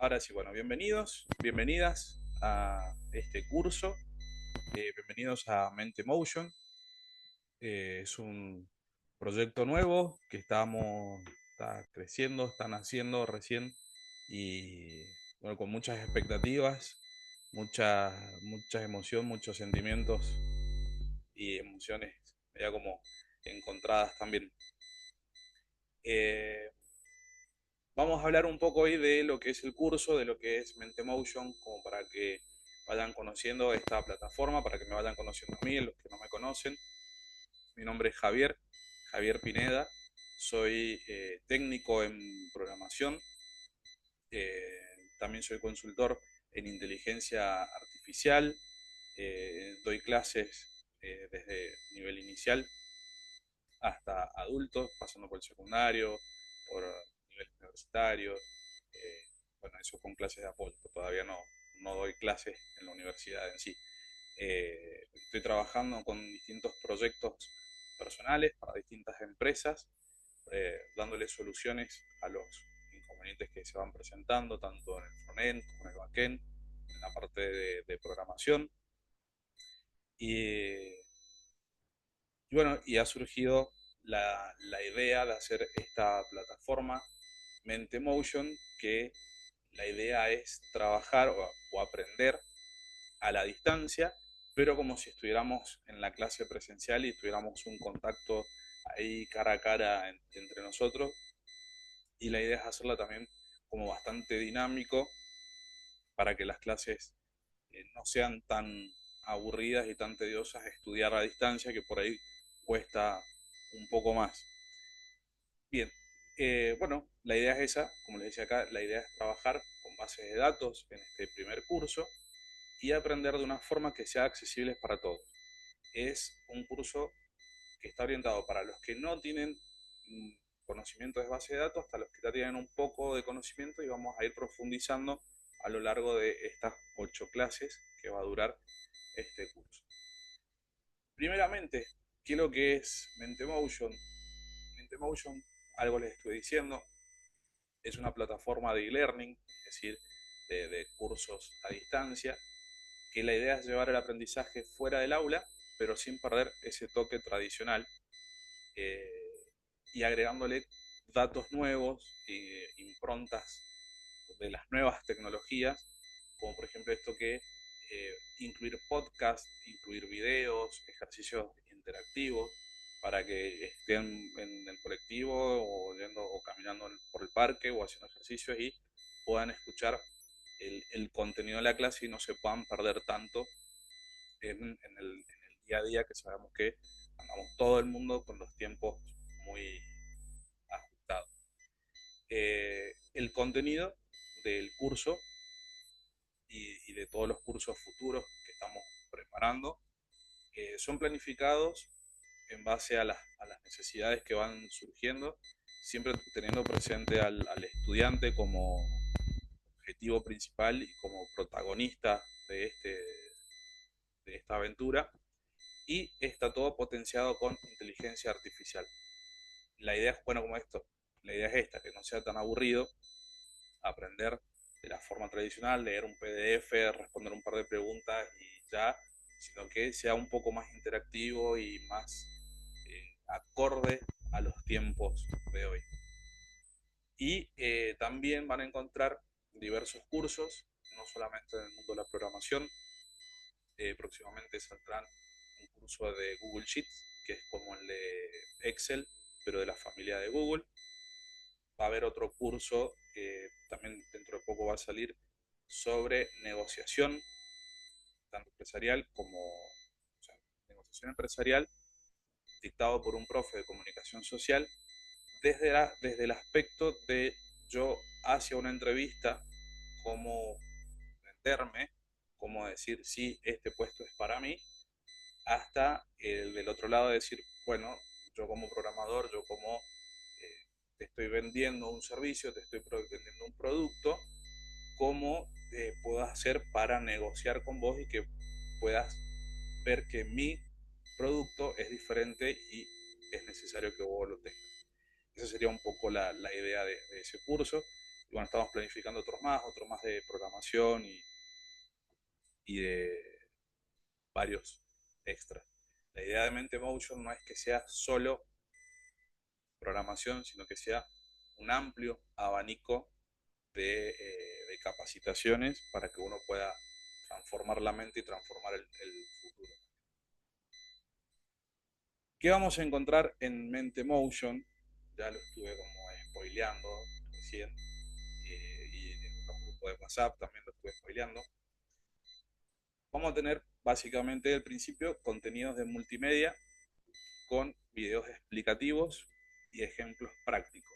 Ahora sí, bueno, bienvenidos, bienvenidas a este curso, bienvenidos a Mente Motion. Es un proyecto nuevo que está creciendo, está naciendo recién y bueno, con muchas expectativas, mucha emoción, muchos sentimientos y emociones ya como encontradas también. Eh, Vamos a hablar un poco hoy de lo que es el curso, de lo que es Mente Motion, como para que vayan conociendo esta plataforma, para que me vayan conociendo a mí, los que no me conocen. Mi nombre es Javier, Javier Pineda, soy técnico en programación, también soy consultor en inteligencia artificial, doy clases desde nivel inicial hasta adultos, pasando por el secundario, por nivel universitario. Bueno, eso con clases de apoyo, todavía no doy clases en la universidad en sí. Estoy trabajando con distintos proyectos personales para distintas empresas, dándole soluciones a los inconvenientes que se van presentando, tanto en el frontend como en el backend, en la parte de programación. Y Y bueno, y ha surgido la idea de hacer esta plataforma Mente Motion, que la idea es trabajar o aprender a la distancia, pero como si estuviéramos en la clase presencial y tuviéramos un contacto ahí cara a cara entre nosotros. Y la idea es hacerla también como bastante dinámico para que las clases no sean tan aburridas y tan tediosas estudiar a distancia, que por ahí cuesta un poco más. Bien, bueno, la idea es esa, como les decía acá, la idea es trabajar con bases de datos en este primer curso y aprender de una forma que sea accesible para todos. Es un curso que está orientado para los que no tienen conocimiento de base de datos hasta los que ya tienen un poco de conocimiento, y vamos a ir profundizando a lo largo de estas 8 clases que va a durar este curso. Primeramente, ¿qué es lo que es Mentemotion? Mentemotion, algo les estuve diciendo, es una plataforma de e-learning, es decir, de cursos a distancia, que la idea es llevar el aprendizaje fuera del aula, pero sin perder ese toque tradicional, eh, y agregándole datos nuevos, improntas de las nuevas tecnologías, como por ejemplo esto que incluir podcast, incluir videos, ejercicios interactivos, para que estén en el colectivo o yendo o caminando por el parque o haciendo ejercicios y puedan escuchar el contenido de la clase y no se puedan perder tanto en el día a día, que sabemos que andamos todo el mundo con los tiempos muy ajustados. El contenido del curso y de todos los cursos futuros que estamos preparando son planificados en base a las necesidades que van surgiendo, siempre teniendo presente al estudiante como objetivo principal y como protagonista de esta aventura, y está todo potenciado con inteligencia artificial. La idea es, bueno, como esto, la idea es esta, que no sea tan aburrido aprender de la forma tradicional, leer un PDF, responder un par de preguntas y ya, sino que sea un poco más interactivo y más acorde a los tiempos de hoy. Y también van a encontrar diversos cursos, no solamente en el mundo de la programación. Próximamente saldrán un curso de Google Sheets, que es como el de Excel, pero de la familia de Google. Va a haber otro curso que también dentro de poco va a salir sobre negociación, tanto empresarial como, o sea, negociación empresarial, dictado por un profe de comunicación social, desde el aspecto de yo hacia una entrevista, cómo venderme, cómo decir si este puesto es para mí, hasta el del otro lado de decir, bueno, yo como programador, yo como te estoy vendiendo un servicio, te estoy vendiendo un producto, cómo puedo hacer para negociar con vos y que puedas ver que mi producto es diferente y es necesario que vos lo tengas. Esa sería un poco la idea de ese curso. Y bueno, estamos planificando otro más de programación y de varios extras. La idea de Mente Motion no es que sea solo programación, sino que sea un amplio abanico de capacitaciones para que uno pueda transformar la mente y transformar el futuro. ¿Qué vamos a encontrar en Mente Motion? Ya lo estuve como spoileando recién, y en los grupos de WhatsApp también lo estuve spoileando. Vamos a tener básicamente al principio contenidos de multimedia con videos explicativos y ejemplos prácticos.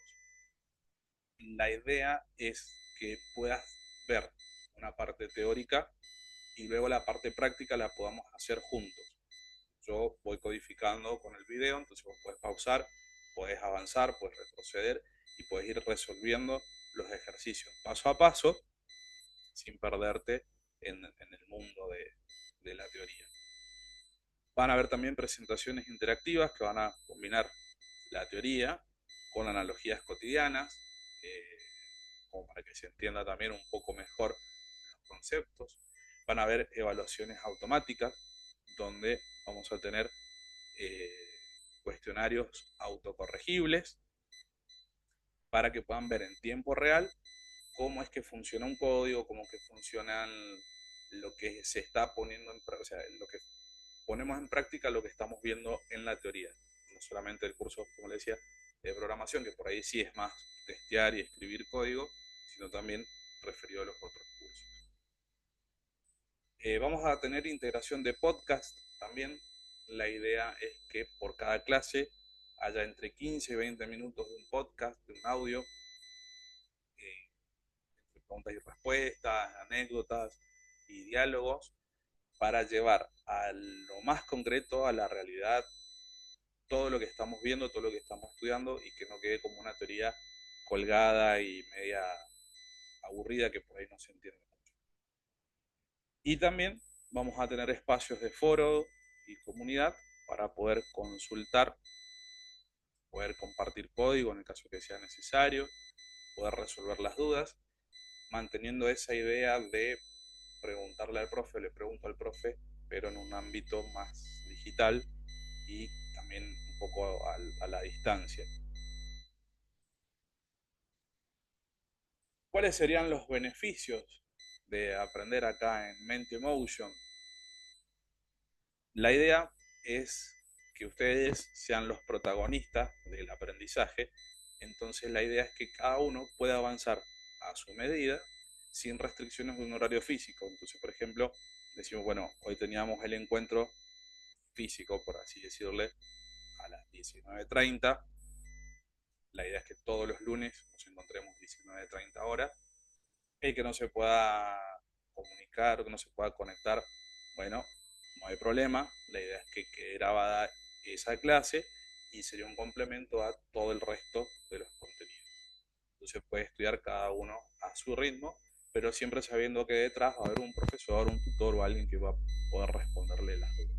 La idea es que puedas ver una parte teórica y luego la parte práctica la podamos hacer juntos. Yo voy codificando con el video, entonces vos podés pausar, podés avanzar, podés retroceder y podés ir resolviendo los ejercicios paso a paso sin perderte en el mundo de la teoría. Van a haber también presentaciones interactivas que van a combinar la teoría con analogías cotidianas, eh, como para que se entienda también un poco mejor los conceptos. Van a haber evaluaciones automáticas, donde vamos a tener eh, cuestionarios autocorregibles para que puedan ver en tiempo real cómo es que funciona un código, cómo que funcionan lo que se está poniendo en práctica, o sea, lo que ponemos en práctica lo que estamos viendo en la teoría. No solamente el curso, como le decía, de programación, que por ahí sí es más testear y escribir código, sino también referido a los otros cursos. Vamos a tener integración de podcast también. La idea es que por cada clase haya entre 15 y 20 minutos de un podcast, de un audio, preguntas y respuestas, anécdotas y diálogos, para llevar a lo más concreto, a la realidad, todo lo que estamos viendo, todo lo que estamos estudiando y que no quede como una teoría colgada y media aburrida que por ahí no se entiende mucho. Y también vamos a tener espacios de foro y comunidad para poder consultar, poder compartir código en el caso que sea necesario, poder resolver las dudas, manteniendo esa idea de preguntarle al profe, le pregunto al profe, pero en un ámbito más digital y también un poco a la distancia. ¿Cuáles serían los beneficios de aprender acá en Mente Motion? La idea es que ustedes sean los protagonistas del aprendizaje, entonces la idea es que cada uno pueda avanzar a su medida sin restricciones de un horario físico. Entonces, por ejemplo, decimos, bueno, hoy teníamos el encuentro físico, por así decirle, a las 19:30. La idea es que todos los lunes nos encontremos 19:30 horas. El que no se pueda comunicar o que no se pueda conectar, bueno, no hay problema. La idea es que quede grabada esa clase y sería un complemento a todo el resto de los contenidos. Entonces puede estudiar cada uno a su ritmo, pero siempre sabiendo que detrás va a haber un profesor, un tutor o alguien que va a poder responderle las dudas.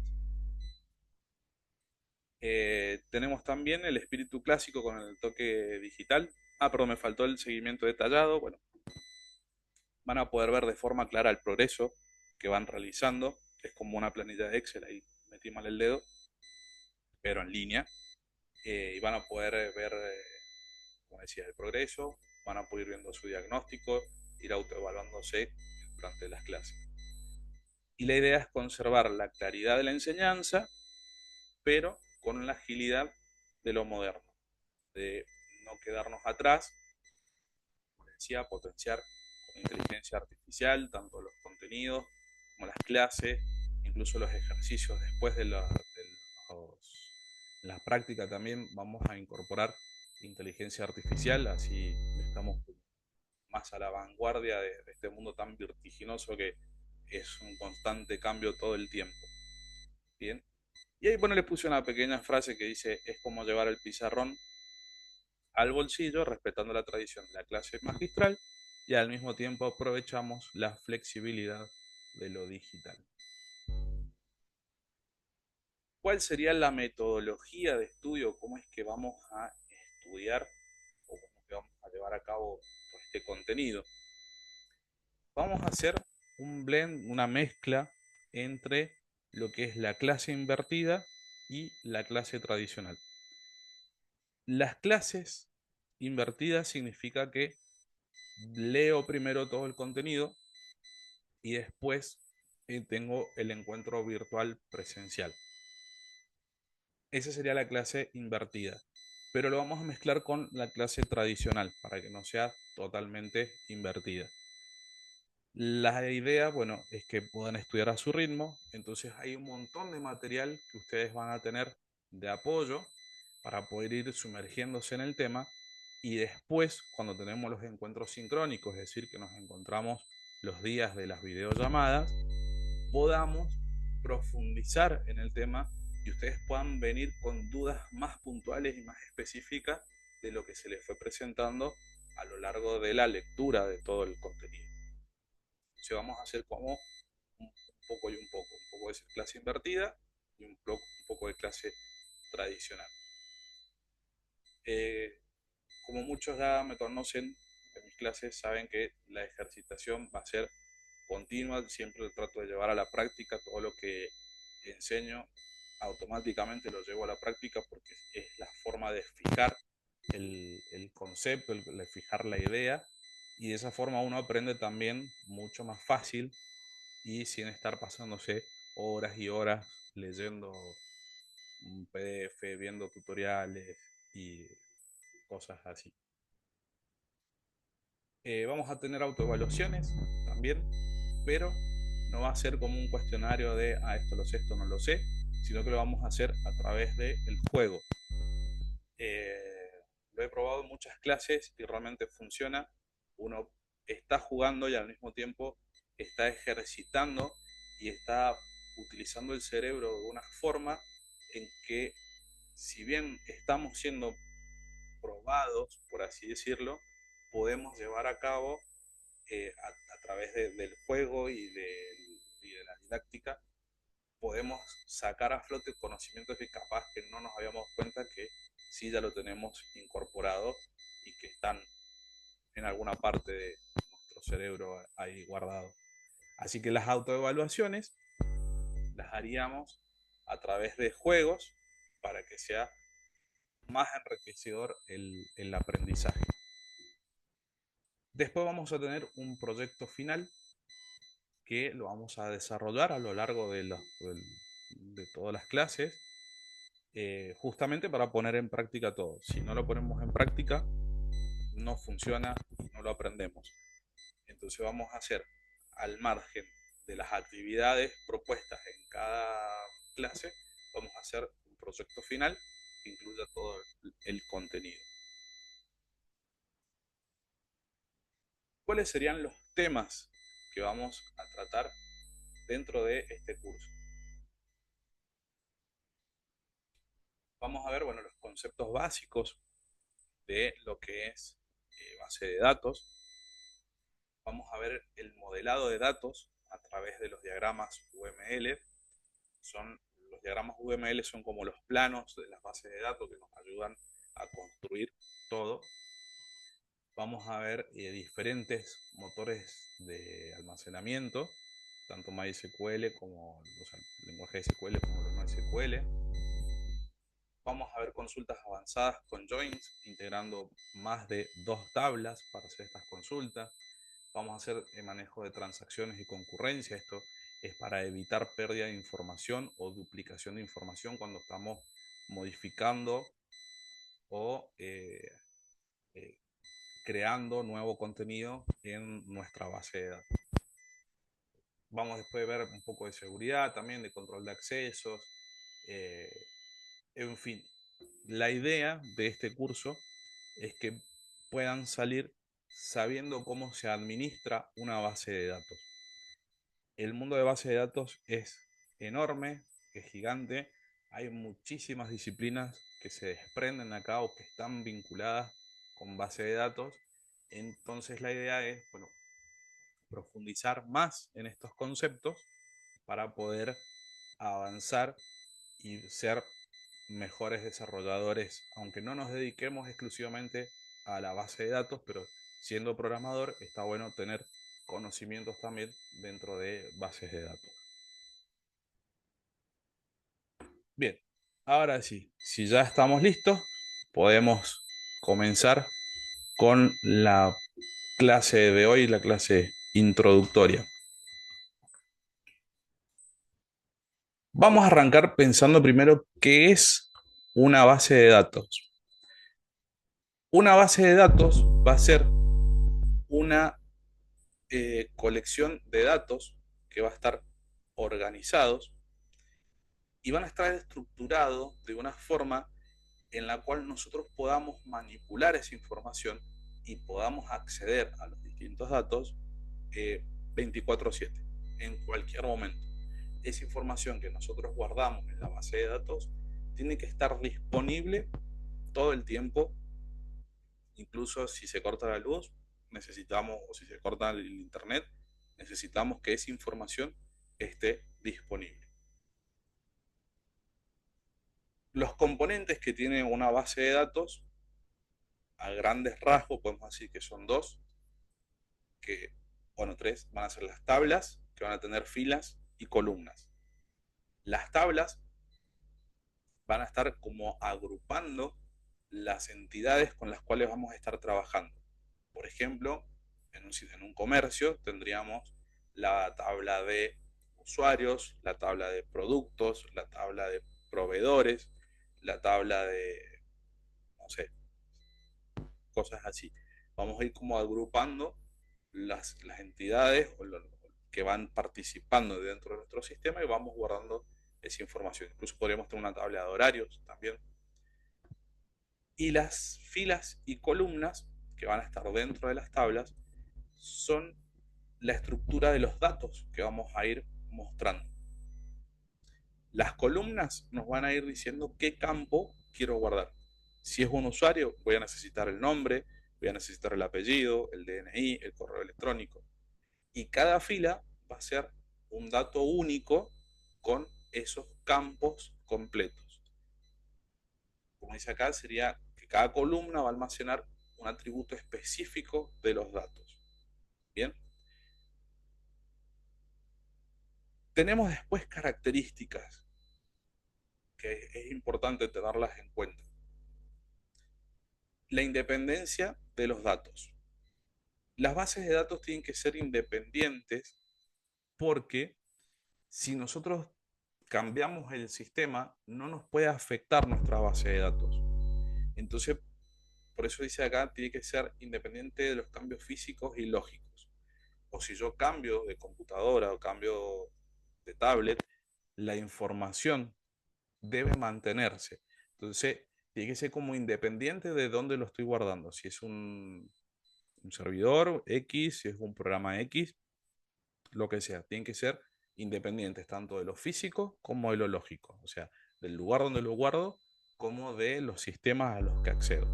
Tenemos también el espíritu clásico con el toque digital. Ah, perdón, me faltó el seguimiento detallado. Bueno, van a poder ver de forma clara el progreso que van realizando. Es como una planilla de Excel, ahí metí mal el dedo, pero en línea. Y van a poder ver, como decía, el progreso, van a poder ir viendo su diagnóstico, ir autoevaluándose durante las clases. Y la idea es conservar la claridad de la enseñanza, pero con la agilidad de lo moderno, de no quedarnos atrás, como decía, potenciar con inteligencia artificial tanto los contenidos como las clases, incluso los ejercicios después la práctica también vamos a incorporar inteligencia artificial, así estamos más a la vanguardia de este mundo tan vertiginoso que es un constante cambio todo el tiempo. Bien. Y ahí, bueno, les puse una pequeña frase que dice, es como llevar el pizarrón al bolsillo, respetando la tradición de la clase magistral y al mismo tiempo aprovechamos la flexibilidad de lo digital. ¿Cuál sería la metodología de estudio? ¿Cómo es que vamos a estudiar o cómo es que vamos a llevar a cabo este contenido. Vamos a hacer un blend, una mezcla entre lo que es la clase invertida y la clase tradicional. Las clases invertidas significa que leo primero todo el contenido y después tengo el encuentro virtual presencial. Esa sería la clase invertida, pero lo vamos a mezclar con la clase tradicional para que no sea totalmente invertida. La idea, bueno, es que puedan estudiar a su ritmo, entonces hay un montón de material que ustedes van a tener de apoyo para poder ir sumergiéndose en el tema y después, cuando tenemos los encuentros sincrónicos, es decir, que nos encontramos los días de las videollamadas, podamos profundizar en el tema y ustedes puedan venir con dudas más puntuales y más específicas de lo que se les fue presentando a lo largo de la lectura de todo el contenido. Entonces vamos a hacer como un poco y un poco de clase invertida y un poco de clase tradicional. Como muchos ya me conocen en mis clases, saben que la ejercitación va a ser continua, siempre trato de llevar a la práctica todo lo que enseño, automáticamente lo llevo a la práctica porque es la forma de fijar el concepto, de fijar la idea, y de esa forma uno aprende también mucho más fácil y sin estar pasándose horas y horas leyendo un PDF, viendo tutoriales y cosas así. Vamos a tener autoevaluaciones también, pero no va a ser como un cuestionario de esto lo sé, esto no lo sé, sino que lo vamos a hacer a través del juego. Lo he probado en muchas clases y realmente funciona. Uno está jugando y al mismo tiempo está ejercitando y está utilizando el cerebro de una forma en que, si bien estamos siendo probados, por así decirlo, podemos llevar a cabo a través del juego y de la didáctica, podemos sacar a flote conocimientos que capaz que no nos habíamos dado cuenta que sí ya lo tenemos incorporado y que están en alguna parte de nuestro cerebro ahí guardado. Así que las autoevaluaciones las haríamos a través de juegos para que sea más enriquecedor el aprendizaje. Después vamos a tener un proyecto final que lo vamos a desarrollar a lo largo de todas las clases, justamente para poner en práctica todo. Si no lo ponemos en práctica, no funciona y no lo aprendemos. Entonces vamos a hacer, al margen de las actividades propuestas en cada clase, vamos a hacer un proyecto final que incluya todo el contenido. ¿Cuáles serían los temas que vamos a tratar dentro de este curso? Vamos a ver, bueno, los conceptos básicos de lo que es base de datos. Vamos a ver el modelado de datos a través de los diagramas UML. Los diagramas UML son como los planos de las bases de datos que nos ayudan a construir todo. Vamos a ver diferentes motores de almacenamiento, tanto MySQL como los lenguajes SQL como los no SQL. Vamos a ver consultas avanzadas con joins, integrando más de 2 tablas para hacer estas consultas. Vamos a hacer el manejo de transacciones y concurrencia. Esto es para evitar pérdida de información o duplicación de información cuando estamos modificando o creando nuevo contenido en nuestra base de datos. Vamos después a ver un poco de seguridad, también de control de accesos, en fin. La idea de este curso es que puedan salir sabiendo cómo se administra una base de datos. El mundo de base de datos es enorme, es gigante, hay muchísimas disciplinas que se desprenden acá o que están vinculadas con base de datos. Entonces la idea es, bueno, profundizar más en estos conceptos para poder avanzar y ser mejores desarrolladores, aunque no nos dediquemos exclusivamente a la base de datos, pero siendo programador, está bueno tener conocimientos también dentro de bases de datos. Bien, ahora sí, si ya estamos listos, podemos comenzar con la clase de hoy, la clase introductoria. Vamos a arrancar pensando primero qué es una base de datos. Una base de datos va a ser una colección de datos que va a estar organizados y van a estar estructurados de una forma en la cual nosotros podamos manipular esa información y podamos acceder a los distintos datos 24/7, en cualquier momento. Esa información que nosotros guardamos en la base de datos tiene que estar disponible todo el tiempo, incluso si se corta la luz, necesitamos, o si se corta el internet, necesitamos que esa información esté disponible. Los componentes que tiene una base de datos, a grandes rasgos, podemos decir que son dos, que, bueno, tres, van a ser las tablas, que van a tener filas y columnas. Las tablas van a estar como agrupando las entidades con las cuales vamos a estar trabajando. Por ejemplo, en un comercio tendríamos la tabla de usuarios, la tabla de productos, la tabla de proveedores, la tabla de, no sé, cosas así. Vamos a ir como agrupando las entidades que van participando dentro de nuestro sistema y vamos guardando esa información. Incluso podríamos tener una tabla de horarios también. Y las filas y columnas que van a estar dentro de las tablas son la estructura de los datos que vamos a ir mostrando. Las columnas nos van a ir diciendo qué campo quiero guardar. Si es un usuario, voy a necesitar el nombre, voy a necesitar el apellido, el DNI, el correo electrónico. Y cada fila va a ser un dato único con esos campos completos. Como dice acá, sería que cada columna va a almacenar un atributo específico de los datos. Bien. Tenemos después características que es importante tenerlas en cuenta. La independencia de los datos. Las bases de datos tienen que ser independientes porque si nosotros cambiamos el sistema, no nos puede afectar nuestra base de datos. Entonces, por eso dice acá, tiene que ser independiente de los cambios físicos y lógicos. O si yo cambio de computadora o cambio de tablet, la información debe mantenerse. Entonces, tiene que ser como independiente de dónde lo estoy guardando. Si es un servidor X, si es un programa X, lo que sea. Tienen que ser independientes tanto de lo físico como de lo lógico. O sea, del lugar donde lo guardo como de los sistemas a los que accedo.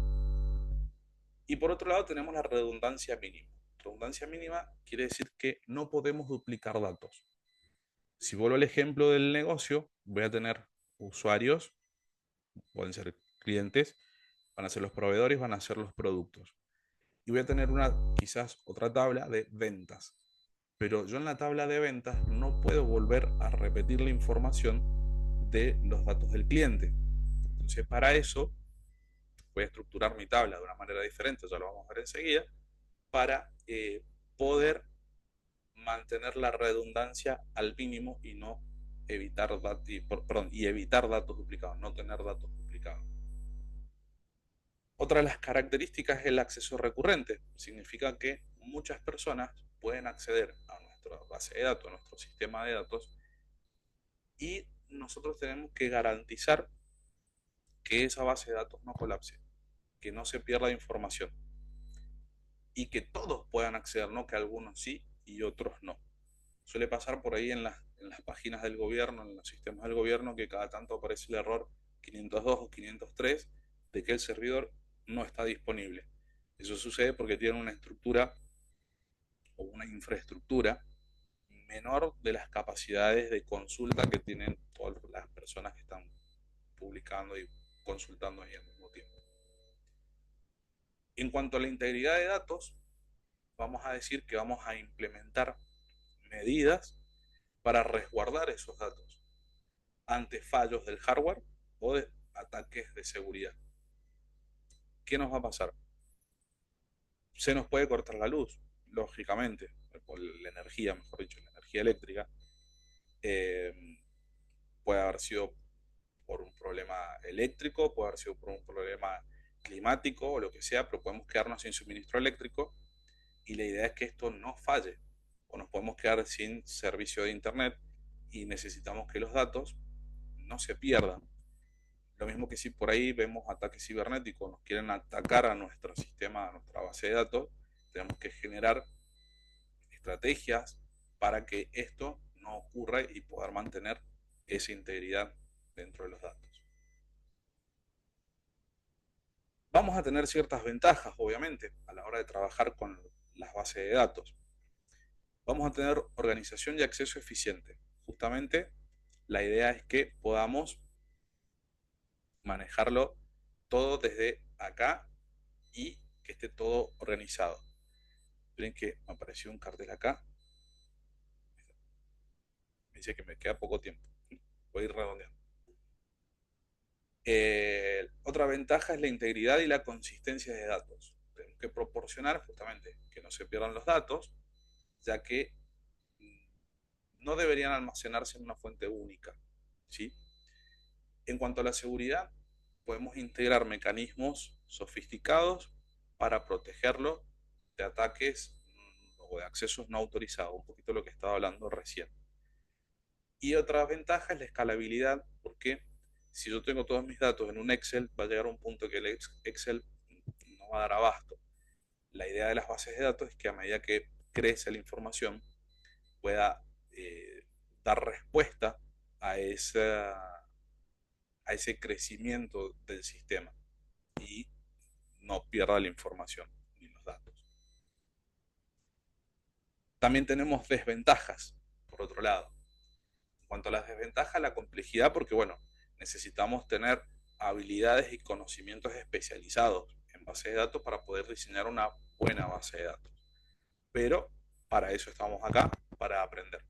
Y por otro lado tenemos la redundancia mínima. Redundancia mínima quiere decir que no podemos duplicar datos. Si vuelvo al ejemplo del negocio, voy a tener usuarios, pueden ser clientes, van a ser los proveedores, van a ser los productos. Y voy a tener quizás otra tabla de ventas. Pero yo en la tabla de ventas no puedo volver a repetir la información de los datos del cliente. Entonces, para eso voy a estructurar mi tabla de una manera diferente, ya lo vamos a ver enseguida, para poder mantener la redundancia al mínimo y no evitar, y evitar datos duplicados, no tener datos duplicados. Otra de las características es el acceso recurrente. Significa que muchas personas pueden acceder a nuestra base de datos, a nuestro sistema de datos, y nosotros tenemos que garantizar que esa base de datos no colapse, que no se pierda información y que todos puedan acceder, no que algunos sí y otros no. Suele pasar por ahí en las páginas del gobierno, en los sistemas del gobierno, que cada tanto aparece el error 502 o 503 de que el servidor no está disponible. Eso sucede porque tienen una estructura o una infraestructura menor de las capacidades de consulta que tienen todas las personas que están publicando y consultando ahí al mismo tiempo. En cuanto a la integridad de datos, vamos a decir que vamos a implementar medidas para resguardar esos datos ante fallos del hardware o de ataques de seguridad. ¿Qué nos va a pasar? Se nos puede cortar la luz, lógicamente, por la energía, mejor dicho, la energía eléctrica. Eh, Puede haber sido por un problema eléctrico, puede haber sido por un problema climático o lo que sea, pero podemos quedarnos sin suministro eléctrico y la idea es que esto no falle o nos podemos quedar sin servicio de internet y necesitamos que los datos no se pierdan. Lo mismo que si por ahí vemos ataques cibernéticos, nos quieren atacar a nuestro sistema, a nuestra base de datos, tenemos que generar estrategias para que esto no ocurra y poder mantener esa integridad dentro de los datos. Vamos a tener ciertas ventajas, obviamente, a la hora de trabajar con las bases de datos. Vamos a tener organización y acceso eficiente. Justamente la idea es que podamos manejarlo todo desde acá y que esté todo organizado. Miren que me apareció un cartel acá. Me dice que me queda poco tiempo. Voy a ir redondeando. Otra ventaja es la integridad y la consistencia de datos. Tenemos que proporcionar justamente que no se pierdan los datos, ya que no deberían almacenarse en una fuente única. ¿Sí? En cuanto a la seguridad, podemos integrar mecanismos sofisticados para protegerlo de ataques o de accesos no autorizados, un poquito lo que estaba hablando recién. Y otra ventaja es la escalabilidad, porque si yo tengo todos mis datos en un Excel, va a llegar un punto que el Excel no va a dar abasto. La idea de las bases de datos es que a medida que crece la información, pueda dar respuesta a, a ese crecimiento del sistema y no pierda la información ni los datos. También tenemos desventajas, por otro lado. En cuanto a las desventajas, la complejidad, porque bueno, necesitamos tener habilidades y conocimientos especializados en base de datos para poder diseñar una buena base de datos. Pero para eso estamos acá, para aprender.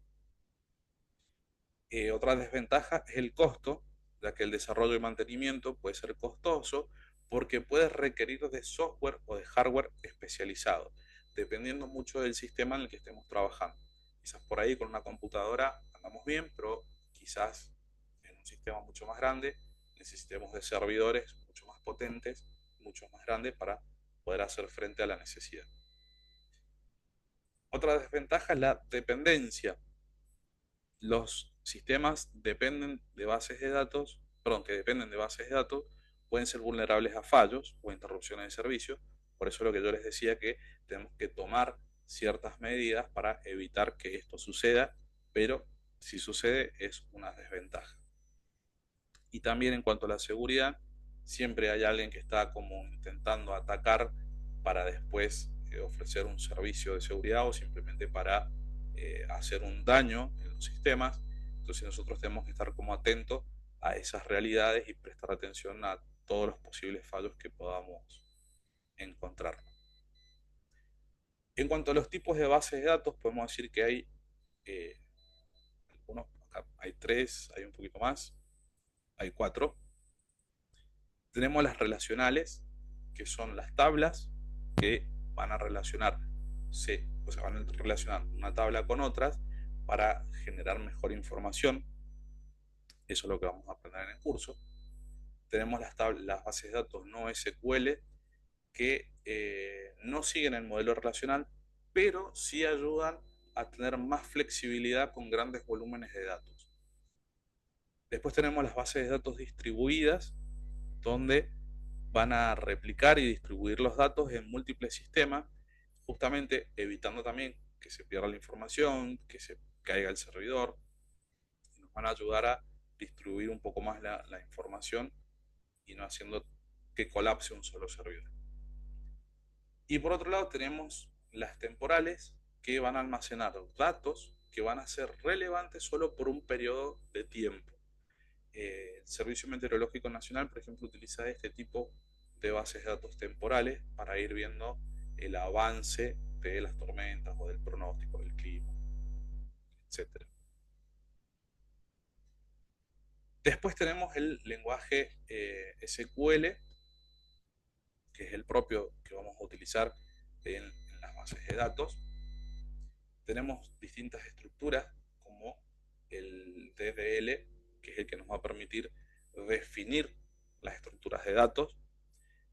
Otra desventaja es el costo, ya que el desarrollo y mantenimiento puede ser costoso porque puede requerir de software o de hardware especializado, dependiendo mucho del sistema en el que estemos trabajando. Quizás por ahí con una computadora andamos bien, pero quizás en un sistema mucho más grande necesitemos de servidores mucho más potentes, mucho más grandes para poder hacer frente a la necesidad. Otra desventaja es la dependencia. Los sistemas dependen de bases de datos, perdón, que dependen de bases de datos, pueden ser vulnerables a fallos o interrupciones de servicio. Por eso es lo que yo les decía que tenemos que tomar ciertas medidas para evitar que esto suceda, pero si sucede es una desventaja. Y también en cuanto a la seguridad, siempre hay alguien que está como intentando atacar para después ofrecer un servicio de seguridad o simplemente para hacer un daño en los sistemas. Entonces nosotros tenemos que estar como atentos a esas realidades y prestar atención a todos los posibles fallos que podamos encontrar. En cuanto a los tipos de bases de datos, podemos decir que hay eh, algunos, acá hay tres, hay un poquito más, hay cuatro. Tenemos las relacionales, que son las tablas que van a relacionar, o sea, van a relacionar una tabla con otras para generar mejor información. Eso es lo que vamos a aprender en el curso. Tenemos las bases de datos no SQL que no siguen el modelo relacional, pero sí ayudan a tener más flexibilidad con grandes volúmenes de datos. Después tenemos las bases de datos distribuidas, donde van a replicar y distribuir los datos en múltiples sistemas, justamente evitando también que se pierda la información, que se caiga el servidor. Nos van a ayudar a distribuir un poco más la información y no haciendo que colapse un solo servidor. Y por otro lado tenemos las temporales que van a almacenar datos que van a ser relevantes solo por un periodo de tiempo. El Servicio Meteorológico Nacional, por ejemplo, utiliza este tipo de bases de datos temporales para ir viendo el avance de las tormentas o del pronóstico del clima, etcétera. Después tenemos el lenguaje SQL, que es el propio que vamos a utilizar en las bases de datos. Tenemos distintas estructuras como el DDL, que es el que nos va a permitir definir las estructuras de datos.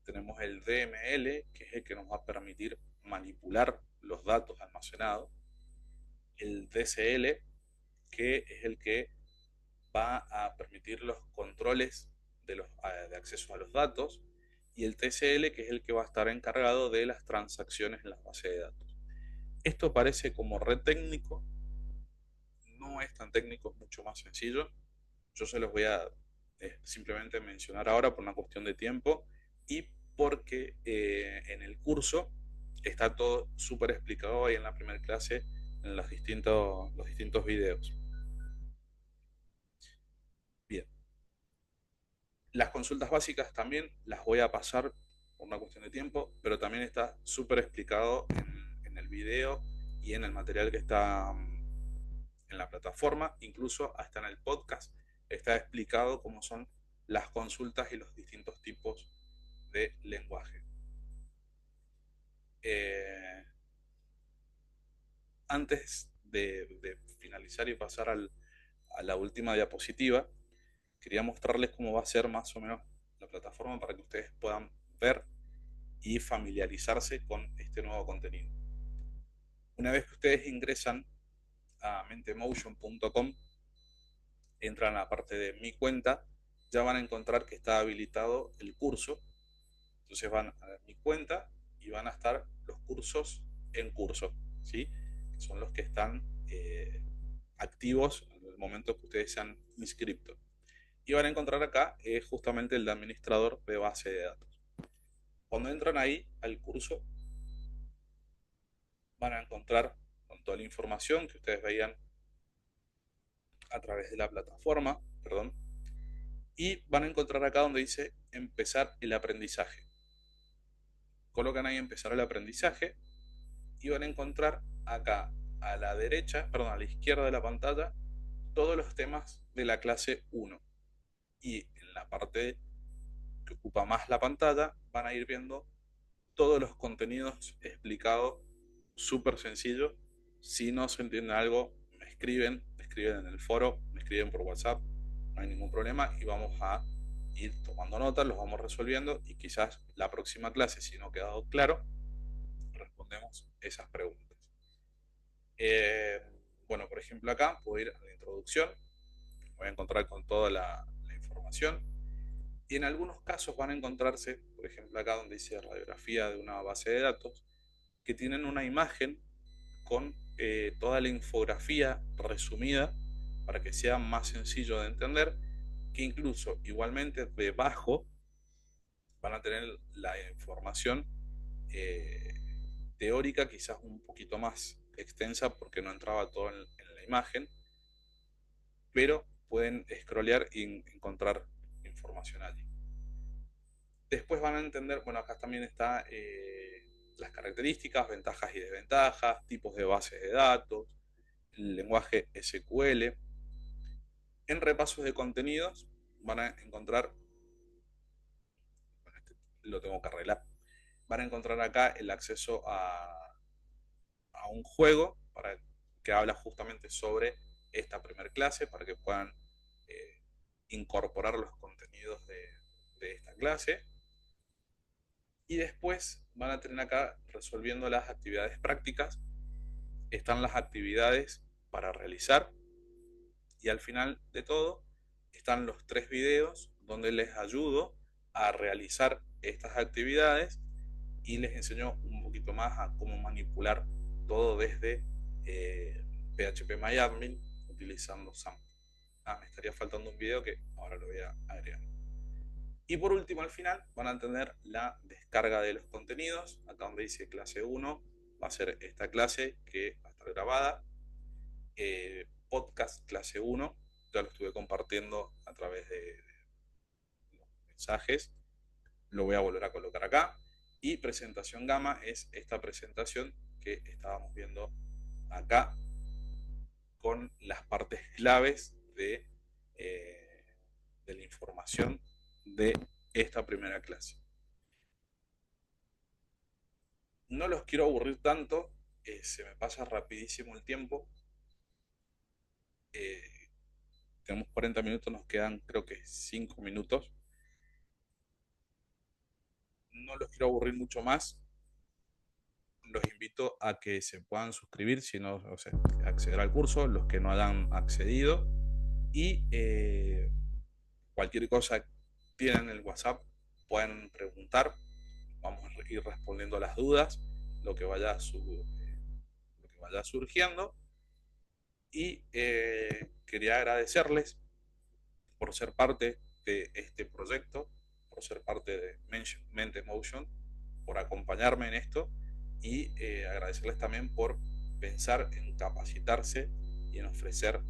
Tenemos el DML, que es el que nos va a permitir manipular los datos almacenados. El DCL, que es el que va a permitir los controles de acceso a los datos. Y el TCL, que es el que va a estar encargado de las transacciones en las bases de datos. Esto parece como re técnico, no es tan técnico, es mucho más sencillo. Yo se los voy a simplemente mencionar ahora por una cuestión de tiempo y porque en el curso está todo súper explicado ahí en la primera clase en los distintos videos. Bien, las consultas básicas también las voy a pasar por una cuestión de tiempo, pero también está súper explicado en el video y en el material que está en la plataforma, incluso hasta en el podcast está explicado cómo son las consultas y los distintos tipos de lenguaje. Antes de finalizar y pasar a la última diapositiva, quería mostrarles cómo va a ser más o menos la plataforma para que ustedes puedan ver y familiarizarse con este nuevo contenido. Una vez que ustedes ingresan a mentemotion.com, entran a la parte de mi cuenta, ya van a encontrar que está habilitado el curso. Entonces van a mi cuenta y van a estar los cursos en curso, ¿sí? Que son los que están activos en el momento que ustedes se han inscrito. Y van a encontrar acá justamente el de administrador de base de datos. Cuando entran ahí al curso, van a encontrar con toda la información que ustedes veían a través de la plataforma, perdón, y van a encontrar acá donde dice empezar el aprendizaje. Colocan ahí empezar el aprendizaje y van a encontrar acá a la derecha, perdón, a la izquierda de la pantalla, todos los temas de la clase 1. Y en la parte que ocupa más la pantalla van a ir viendo todos los contenidos explicados súper sencillo. Si no se entiende algo, me escriben en el foro, me escriben por WhatsApp, no hay ningún problema y vamos a ir tomando notas, los vamos resolviendo y quizás la próxima clase, si no ha quedado claro, respondemos esas preguntas. Eh, bueno, por ejemplo acá puedo ir a la introducción, voy a encontrar con toda la información y en algunos casos van a encontrarse, por ejemplo acá donde dice radiografía de una base de datos, que tienen una imagen con toda la infografía resumida para que sea más sencillo de entender, que incluso igualmente debajo van a tener la información eh, teórica quizás un poquito más extensa porque no entraba todo en la imagen, pero pueden scrollear y encontrar información allí. Después van a entender, bueno, acá también está las características, ventajas y desventajas, tipos de bases de datos, el lenguaje SQL. En repasos de contenidos van a encontrar, bueno, este lo tengo que arreglar, van a encontrar acá el acceso a un juego para que habla justamente sobre esta primera clase, para que puedan eh, incorporar los contenidos de esta clase. Y después van a tener acá resolviendo las actividades prácticas, están las actividades para realizar y al final de todo están los 3 videos donde les ayudo a realizar estas actividades y les enseño un poquito más a cómo manipular todo desde PHPMyAdmin utilizando SAMP. Me estaría faltando un video que ahora lo voy a agregar. Y por último, al final, van a tener la descarga de los contenidos. Acá donde dice clase 1, va a ser esta clase que va a estar grabada. Podcast clase 1, ya lo estuve compartiendo a través de los mensajes. Lo voy a volver a colocar acá. Y presentación gamma es esta presentación que estábamos viendo acá con las partes claves de la información de esta primera clase. No los quiero aburrir tanto, se me pasa rapidísimo el tiempo. Eh, Tenemos 40 minutos, nos quedan creo que 5 minutos. No los quiero aburrir mucho más. Los invito a que se puedan suscribir, si no, o sea, acceder al curso, los que no hayan accedido. Y cualquier cosa tienen el WhatsApp, pueden preguntar. Vamos a ir respondiendo a las dudas, lo que vaya, lo que vaya surgiendo. Y quería agradecerles por ser parte de este proyecto, por ser parte de Mente Motion, por acompañarme en esto y agradecerles también por pensar en capacitarse y en ofrecer